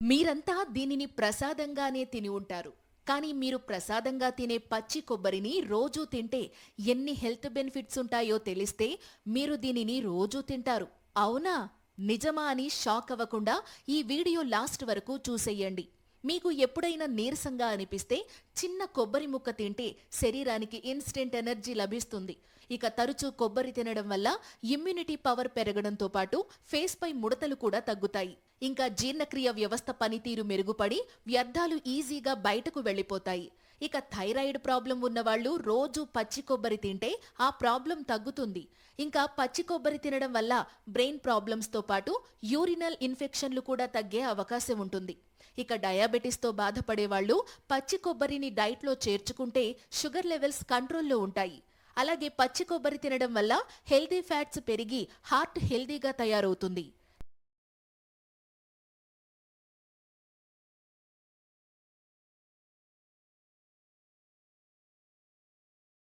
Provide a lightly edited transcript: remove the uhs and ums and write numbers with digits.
మీరంతా దీనిని ప్రసాదంగానే తిని ఉంటారు. కానీ మీరు ప్రసాదంగా తినే పచ్చి కొబ్బరిని రోజూ తింటే ఎన్ని హెల్త్ బెనిఫిట్స్ ఉంటాయో తెలిస్తే మీరు దీనిని రోజూ తింటారు. అవునా? నిజమా అని షాక్ అవ్వకుండా ఈ వీడియో లాస్ట్ వరకు చూసేయండి. మీకు ఎప్పుడైనా నీరసంగా అనిపిస్తే చిన్న కొబ్బరి ముక్క తింటే శరీరానికి ఇన్స్టెంట్ ఎనర్జీ లభిస్తుంది. ఇక తరచూ కొబ్బరి తినడం వల్ల ఇమ్యూనిటీ పవర్ పెరగడంతో పాటు ఫేస్ పై ముడతలు కూడా తగ్గుతాయి. ఇంకా జీర్ణక్రియ వ్యవస్థ పనితీరు మెరుగుపడి వ్యర్థాలు ఈజీగా బయటకు వెళ్లిపోతాయి. ఇక థైరాయిడ్ ప్రాబ్లం ఉన్నవాళ్లు రోజు పచ్చి కొబ్బరి తింటే ఆ ప్రాబ్లం తగ్గుతుంది. ఇంకా పచ్చి కొబ్బరి తినడం వల్ల బ్రెయిన్ ప్రాబ్లమ్స్తో పాటు యూరినల్ ఇన్ఫెక్షన్లు కూడా తగ్గే అవకాశం ఉంటుంది. ఇక డయాబెటీస్తో బాధపడేవాళ్లు పచ్చి కొబ్బరిని డైట్లో చేర్చుకుంటే షుగర్ లెవెల్స్ కంట్రోల్లో ఉంటాయి. అలాగే పచ్చి కొబ్బరి తినడం వల్ల హెల్దీ ఫ్యాట్స్ పెరిగి హార్ట్ హెల్దీగా తయారవుతుంది.